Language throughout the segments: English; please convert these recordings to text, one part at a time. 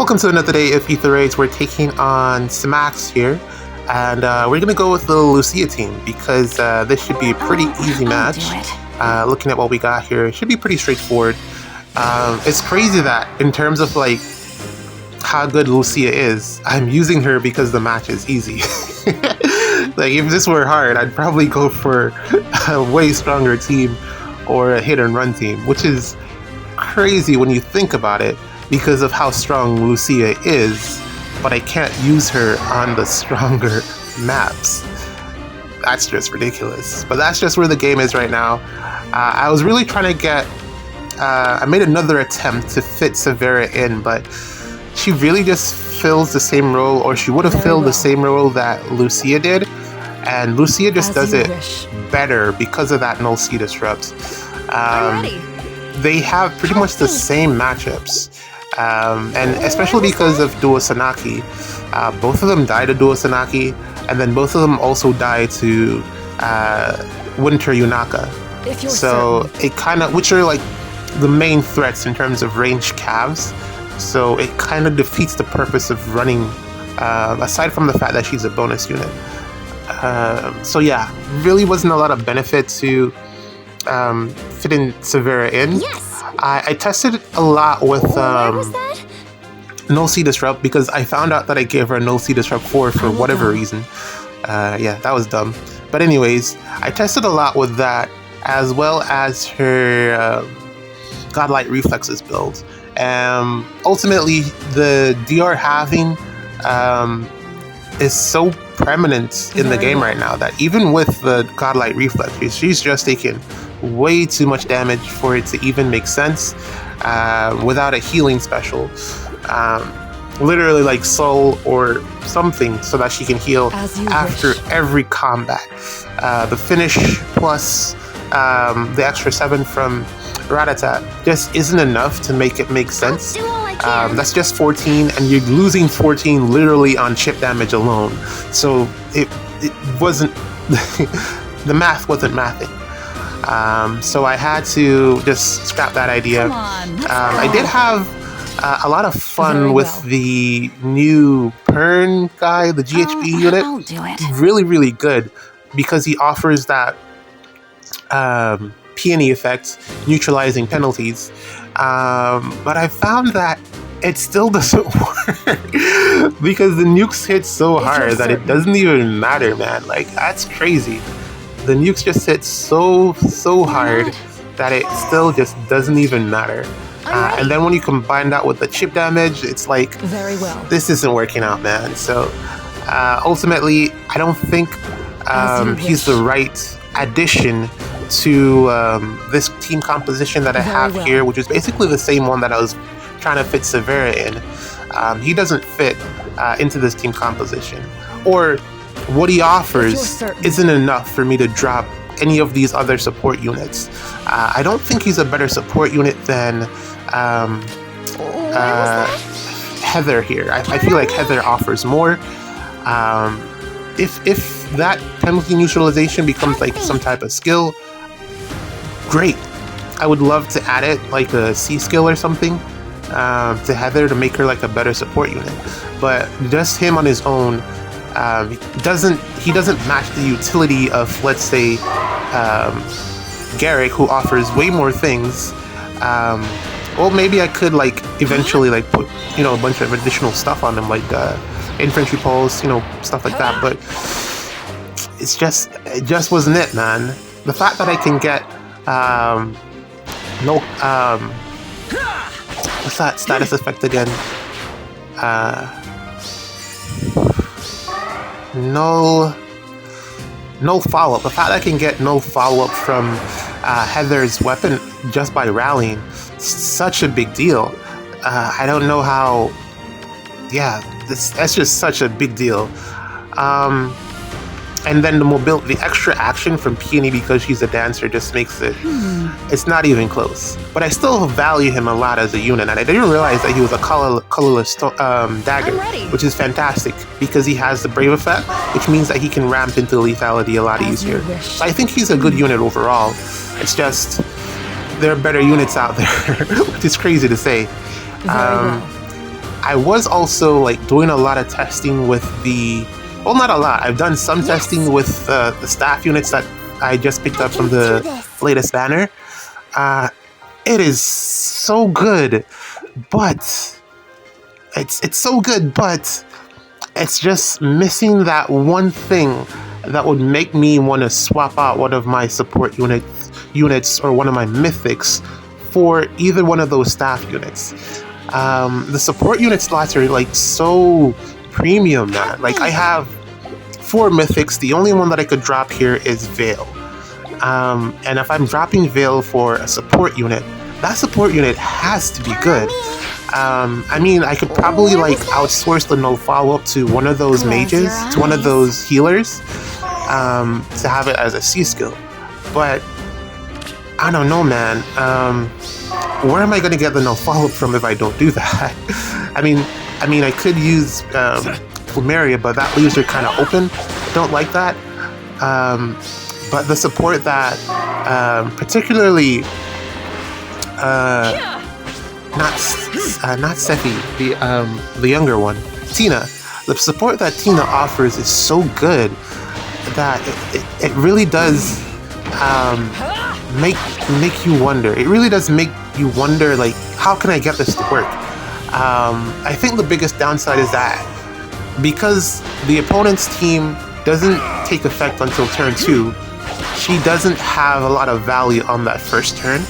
Welcome to another day of Ether Raids. We're taking on Simax here, and we're going to go with the Lucia team because this should be a pretty easy match. Looking at what we got here, it should be pretty straightforward. It's crazy that in terms of like how good Lucia is, I'm using her because the match is easy. Like if this were hard, I'd probably go for a way stronger team or a hit and run team, which is crazy when you think about it because of how strong Lucia is, but I can't use her on the stronger maps. That's just ridiculous. But that's just where the game is right now. I was really trying to get... I made another attempt to fit Severa in, but she really just fills the same role, or she would have filled the same role that Lucia did, and Lucia just does it better because of that null C disrupt. They have pretty much the same matchups, and especially because of Duo Sanaki, both of them die to Duo Sanaki, and then both of them also die to Winter Yunaka. So it kind of, which are like the main threats in terms of range calves. So it kind of defeats the purpose of running, aside from the fact that she's a bonus unit. So yeah, really wasn't a lot of benefit to fitting Severa in. Yes. I tested a lot with Null C Disrupt because I found out that I gave her a Null C Disrupt 4 for whatever reason. Yeah, that was dumb. But anyways, I tested a lot with that as well as her Godlike Reflexes build. Ultimately, the DR halving is so prominent in the game right now that even with the Godlike Reflexes, she's just taking way too much damage for it to even make sense without a healing special. Literally like soul or something so that she can heal after every combat. The finish plus the extra 7 from Ratatat just isn't enough to make it make sense. That's just 14, and you're losing 14 literally on chip damage alone. So it wasn't the math wasn't mathing. So I had to just scrap that idea. I did have a lot of fun with the new Pern guy, the GHB unit. I'll do it. Really, really good because he offers that peony effect, neutralizing penalties. But I found that it still doesn't work because the nukes hit so hard that it doesn't even matter, man. Like, that's crazy. The nukes just hit so hard that it still just doesn't even matter. And then when you combine that with the chip damage, it's like, this isn't working out, man. So ultimately, I don't think he's the right addition to this team composition that I have here, which is basically the same one that I was trying to fit Severa in. He doesn't fit into this team composition, or what he offers isn't enough for me to drop any of these other support units. I don't think he's a better support unit than Heather here. I feel like Heather offers more. If that penalty neutralization becomes like some type of skill, great. I would love to add it like a C skill or something to Heather to make her like a better support unit. But just him on his own, he doesn't match the utility of, let's say, Garrick, who offers way more things. Well, maybe I could like eventually like put a bunch of additional stuff on him, like infantry pulse, stuff like that. But it just wasn't it, man. The fact that I can get what's that status effect again? No follow-up. The fact that I can get no follow-up from Heather's weapon just by rallying, such a big deal. I don't know how. Yeah, that's just such a big deal. And then the extra action from Peony because she's a dancer just makes it. It's not even close. But I still value him a lot as a unit, and I didn't realize that he was a colorless dagger, which is fantastic because he has the brave effect, which means that he can ramp into lethality a lot easier. So I think he's a good unit overall. It's just there are better units out there, which is crazy to say. I was also like doing a lot of testing with the, well, not a lot. I've done some testing with the staff units that I just picked up from the latest banner. It is so good, but it's so good, but it's just missing that one thing that would make me want to swap out one of my support units or one of my mythics for either one of those staff units. The support unit slots are like so premium, man. Like I have 4 mythics. The only one that I could drop here is Veil. And if I'm dropping Veil for a support unit, that support unit has to be good. I mean, I could probably like outsource the no follow-up to one of those mages, to one of those healers, to have it as a C skill. But I don't know, man. Where am I going to get the no follow-up from if I don't do that? I mean, I could use Plumeria, but that leaves her kind of open. I don't like that. But the support that, particularly, not Sephi, the younger one, Tina. The support that Tina offers is so good that it really does make you wonder. It really does make you wonder, like, how can I get this to work? I think the biggest downside is that because the opponent's team doesn't take effect until turn 2, she doesn't have a lot of value on that first turn.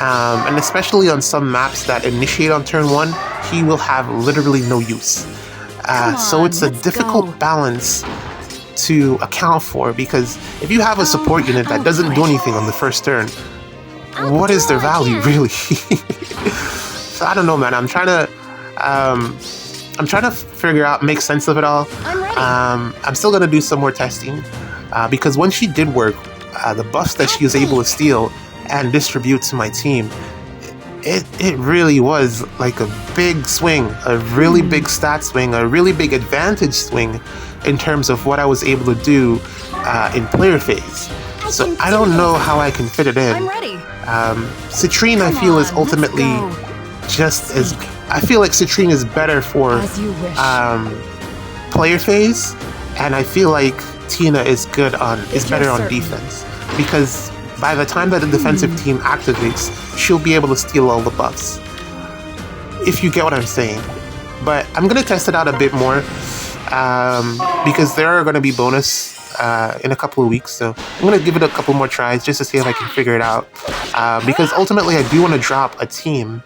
And especially on some maps that initiate on turn 1, he will have literally no use. So it's a difficult balance to account for, because if you have a support unit that doesn't do anything on the first turn, what is their value really? So I don't know, man. I'm trying to figure out, make sense of it all. I'm still gonna do some more testing, because when she did work, the buffs that she was able to steal and distribute to my team, it really was like a big swing, a really big stat swing, a really big advantage swing in terms of what I was able to do in player phase. So I don't know how I can fit it in. Citrine, I feel, is ultimately just as... I feel like Citrine is better for player phase, and I feel like Tina is better on defense, because by the time that the defensive team activates, she'll be able to steal all the buffs. If you get what I'm saying. But I'm going to test it out a bit more, because there are going to be bonus in a couple of weeks, so I'm going to give it a couple more tries just to see if I can figure it out. Because ultimately I do want to drop a team,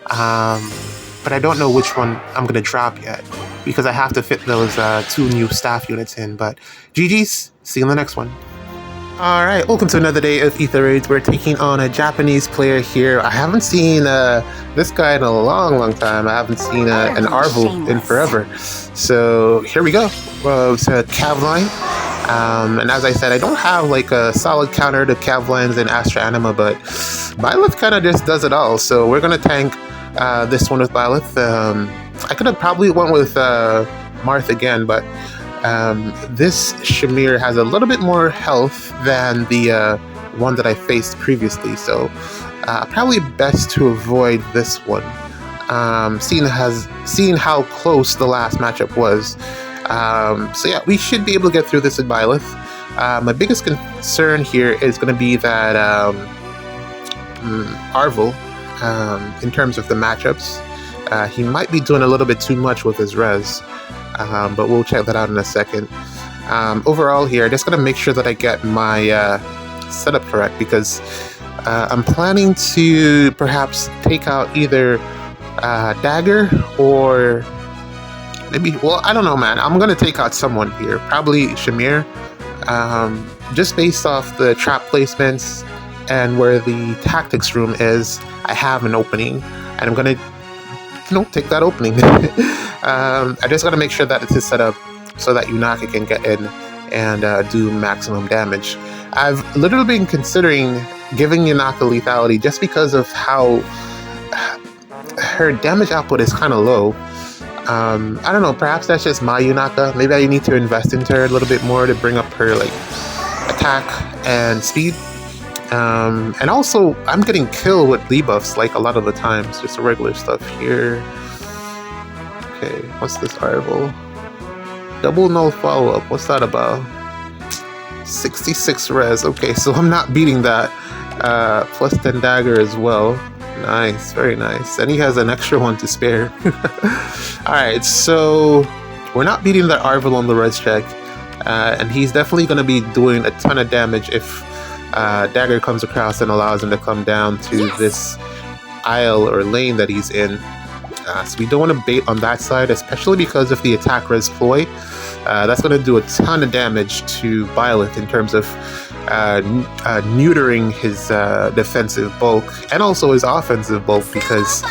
but I don't know which one I'm going to drop yet, because I have to fit those 2 new staff units in. But GG's, see you in the next one. Alright, welcome to another day of Ether Raids. We're taking on a Japanese player here. I haven't seen this guy in a long time. I haven't seen an Arvel in forever. So here we go. It's a Cavline. And as I said, I don't have like a solid counter to Cavlines and Astra Anima, but Byleth kind of just does it all. So we're going to tank this one with Byleth. I could have probably went with Marth again, but this Shamir has a little bit more health than the one that I faced previously, so probably best to avoid this one, seeing how close the last matchup was. So yeah, we should be able to get through this with Byleth. My biggest concern here is going to be that Arvel, in terms of the matchups, he might be doing a little bit too much with his res. But we'll check that out in a second. Overall here, I'm just going to make sure that I get my setup correct, because I'm planning to perhaps take out either Dagger or maybe, well, I don't know, man. I'm going to take out someone here, probably Shamir, just based off the trap placements and where the tactics room is. I have an opening, and I'm going to take that opening. I just got to make sure that it is set up so that Yunaka can get in and do maximum damage. I've literally been considering giving Yunaka lethality just because of how her damage output is kind of low. I don't know, perhaps that's just my Yunaka. Maybe I need to invest into her a little bit more to bring up her like attack and speed. And also, I'm getting killed with debuffs like a lot of the times, just regular stuff here. Okay, what's this Arvel? Double null follow-up, what's that about? 66 res, okay, so I'm not beating that. Plus 10 dagger as well. Nice, very nice. And he has an extra one to spare. Alright, so we're not beating that Arvel on the res check. And he's definitely going to be doing a ton of damage if dagger comes across and allows him to come down to this aisle or lane that he's in. So we don't want to bait on that side, especially because of the attack res ploy. That's going to do a ton of damage to Byleth in terms of neutering his defensive bulk and also his offensive bulk because,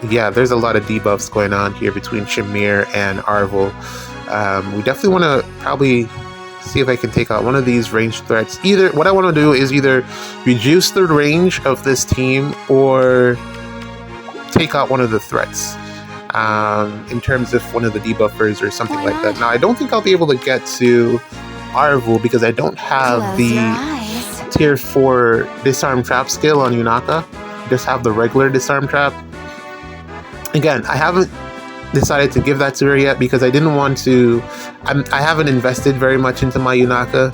yeah, there's a lot of debuffs going on here between Shamir and Arvel. We definitely want to probably see if I can take out one of these ranged threats. What I want to do is either reduce the range of this team or take out one of the threats in terms of one of the debuffers or something like that. Now, I don't think I'll be able to get to Arvel because I don't have the tier 4 disarm trap skill on Yunaka. I just have the regular disarm trap. Again, I haven't decided to give that to her yet because I didn't want to. I haven't invested very much into my Yunaka,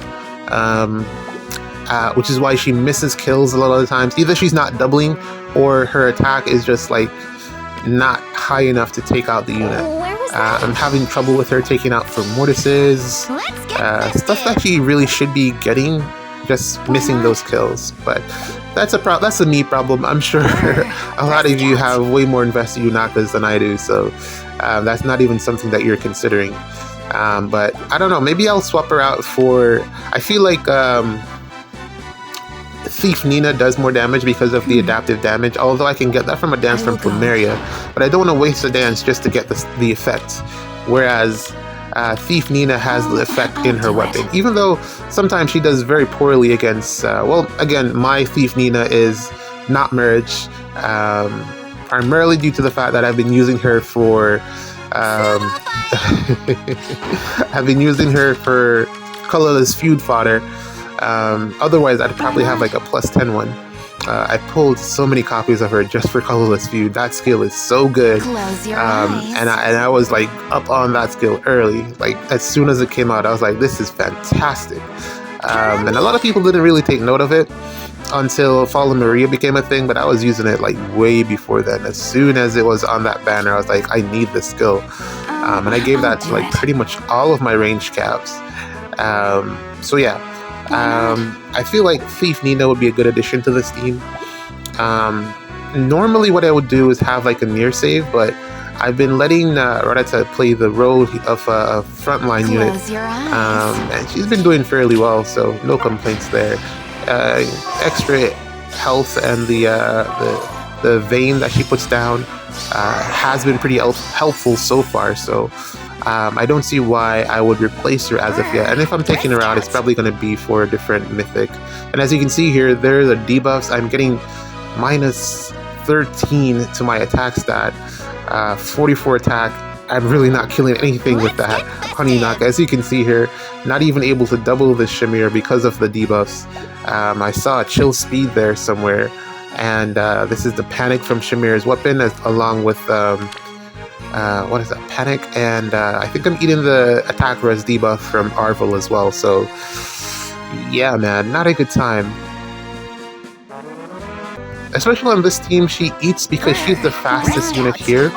which is why she misses kills a lot of the times. Either she's not doubling or her attack is just like not high enough to take out the unit. I'm having trouble with her taking out for mortises, stuff that she really should be getting, just missing those kills. But that's a me problem. I'm sure a lot of you have way more invested Yunakas than I do, so that's not even something that you're considering. But I don't know, maybe I'll swap her out for, I feel like Thief Nina does more damage because of the adaptive damage, although I can get that from a dance from Plumeria, but I don't want to waste a dance just to get the effect, whereas Thief Nina has the effect in her weapon, even though sometimes she does very poorly against, well, again, my Thief Nina is not merge, primarily due to the fact that I've been using her for I've been using her for colorless feud fodder. Otherwise, I'd probably have like a plus 10 one. I pulled so many copies of her just for colorless feud. That skill is so good. And I was like up on that skill early. Like as soon as it came out, I was like, this is fantastic. And a lot of people didn't really take note of it until Fallen Maria became a thing, but I was using it like way before then. As soon as it was on that banner, I was like, I need this skill. And I gave that to like pretty much all of my range caps. So yeah. I feel like Thief Nina would be a good addition to this team. Normally what I would do is have like a near save, but I've been letting Radata play the role of a frontline unit, and she's been doing fairly well, so no complaints there. Extra health and the vein that she puts down has been pretty helpful so far, so I don't see why I would replace her as of yet. And if I'm taking her out, it's probably going to be for a different mythic. And as you can see here, there are the debuffs. I'm getting minus 13 to my attack stat, 44 attack. I'm really not killing anything with that Honey Knock. As you can see here, not even able to double this Shamir because of the debuffs. I saw a chill speed there somewhere. And this is the Panic from Shamir's weapon, along with what is that, Panic, and I think I'm eating the attack res debuff from Arvel as well, so yeah man, not a good time. Especially on this team, she eats because she's the fastest unit here.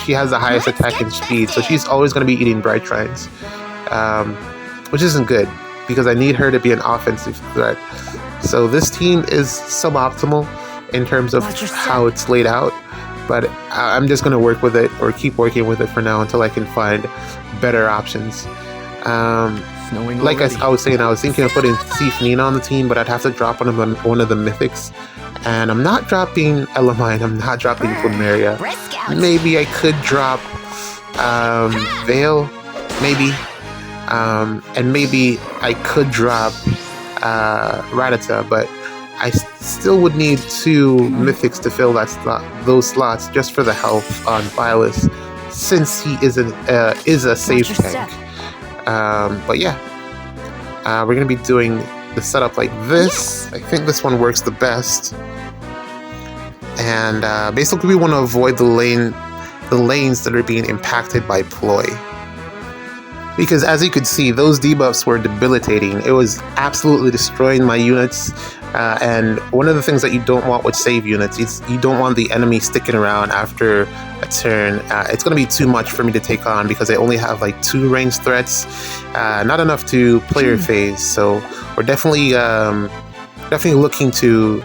She has the highest attack and speed, so she's always going to be eating Bright Shrines, which isn't good because I need her to be an offensive threat. So this team is suboptimal in terms of how it's laid out. But I'm just going to work with it, or keep working with it for now until I can find better options. Like I was saying, I was thinking of putting Thief Nina on the team, but I'd have to drop one of the mythics. And I'm not dropping Elamine, I'm not dropping Plumeria. Maybe I could drop Veil, maybe. And maybe I could drop Radata, but I still would need 2 mythics to fill those slots just for the health on Byleth, since he is a safe tank. But yeah, we're gonna be doing the setup like this. I think this one works the best. And basically we want to avoid the lane the lanes that are being impacted by ploy. Because as you could see, those debuffs were debilitating. It was absolutely destroying my units. And one of the things that you don't want with save units is you don't want the enemy sticking around after a turn. It's going to be too much for me to take on because I only have like 2 ranged threats, not enough to player phase. So we're definitely looking to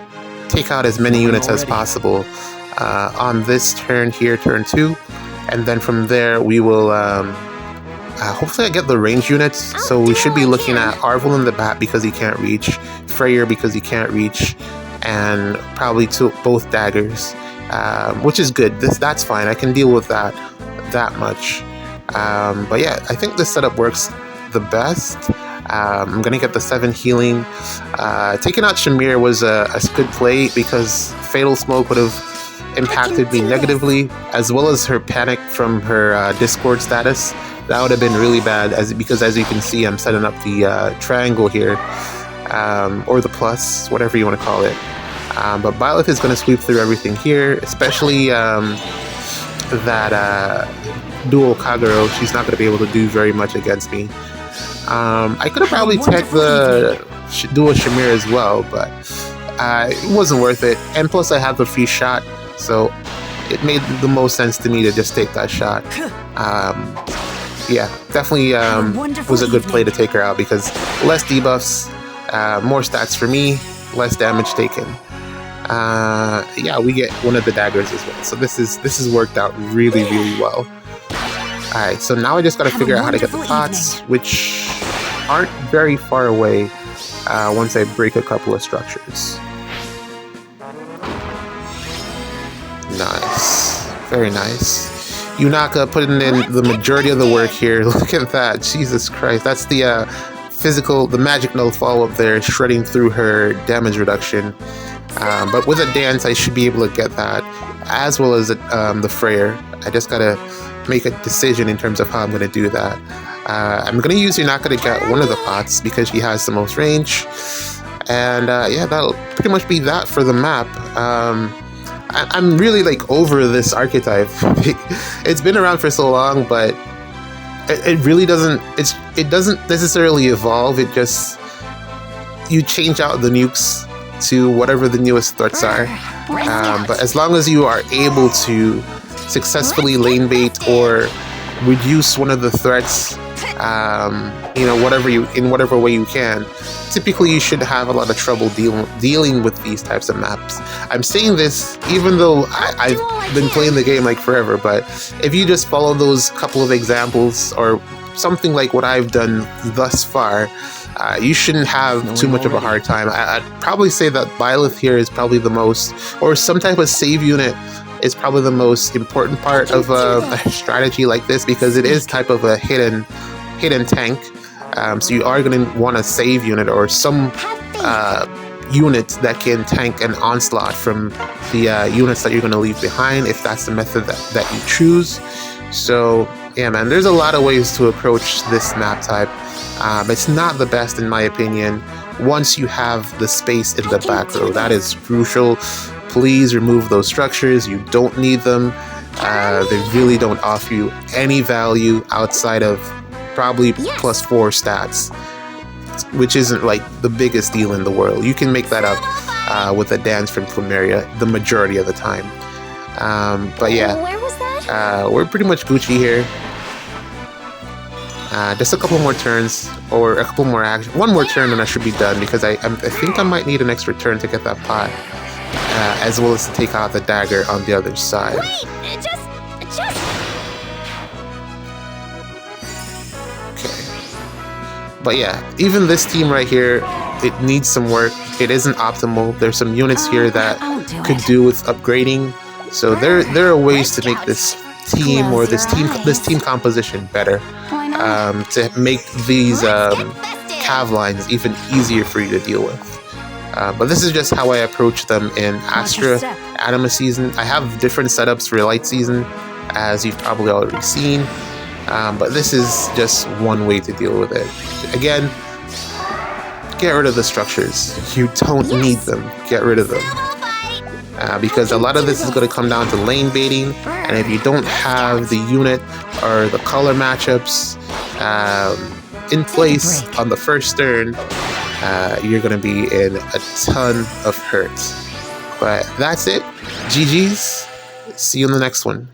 take out as many units as possible on this turn here, turn 2, and then from there we will. Hopefully I get the range units, so we should be looking at Arvel in the bat because he can't reach, Freyr because he can't reach, and probably both daggers, which is good. That's fine. I can deal with that much. But yeah, I think this setup works the best. I'm gonna get the 7 healing. Taking out Shamir was a good play because Fatal Smoke would have impacted me negatively, as well as her panic from her Discord status. That would have been really bad, because as you can see, I'm setting up the triangle here, or the plus, whatever you want to call it. But Byleth is going to sweep through everything here, especially that dual Kagero. She's not going to be able to do very much against me. I could have probably tagged the dual Shamir as well, but it wasn't worth it. And plus I had the free shot, so it made the most sense to me to just take that shot. Yeah, definitely was a good play to take her out because less debuffs, more stats for me, less damage taken. Yeah, we get one of the daggers as well. So this is worked out really, really well. Alright, so now I just gotta figure out how to get the pots, which aren't very far away once I break a couple of structures. Nice. Very nice. Yunaka putting in the majority of the work here. Look at that. Jesus Christ. That's the the magic null follow up there, shredding through her damage reduction. But with a dance, I should be able to get that, as well as the Freyr. I just gotta make a decision in terms of how I'm gonna do that. I'm gonna use Yunaka to get one of the pots because she has the most range. And yeah, that'll pretty much be that for the map. I'm really like over this archetype. It's been around for so long, but it really doesn't. It doesn't necessarily evolve. It just, you change out the nukes to whatever the newest threats are. But as long as you are able to successfully lane bait or reduce one of the threats, you know, in whatever way you can, typically you should have a lot of trouble dealing with these types of maps. I'm saying this even though I've been playing the game like forever, but if you just follow those couple of examples or something like what I've done thus far, you shouldn't have too much of a hard time. I'd probably say that Byleth here is probably the most, or some type of save unit is probably the most important part of a strategy like this, because it is type of a hidden tank. So you are going to want a save unit or some unit that can tank an onslaught from the units that you're going to leave behind, if that's the method that you choose. So yeah, man, there's a lot of ways to approach this map type. It's not the best in my opinion. Once you have the space in the back row, that is crucial. Please remove those structures. You don't need them. They really don't offer you any value outside of probably +4 stats, which isn't like the biggest deal in the world. You can make that up with a dance from Plumeria the majority of the time. But yeah, Where was that? we're pretty much Gucci here. Just a couple more turns, or a couple more action. One more turn and I should be done, because I think I might need an extra turn to get that pot, as well as to take out the dagger on the other side. Wait, just. But yeah, even this team right here, it needs some work. It isn't optimal. There's some units here that could do with upgrading. So there are ways to make this team, or this team composition better, to make these cav lines even easier for you to deal with. But this is just how I approach them in Astra Anima Season. I have different setups for Light Season, as you've probably already seen. But this is just one way to deal with it. Again, get rid of the structures. You don't need them. Get rid of them. because a lot of this is going to come down to lane baiting, and if you don't have the unit or the color matchups in place on the first turn, you're going to be in a ton of hurt. But that's it. GG's. See you in the next one.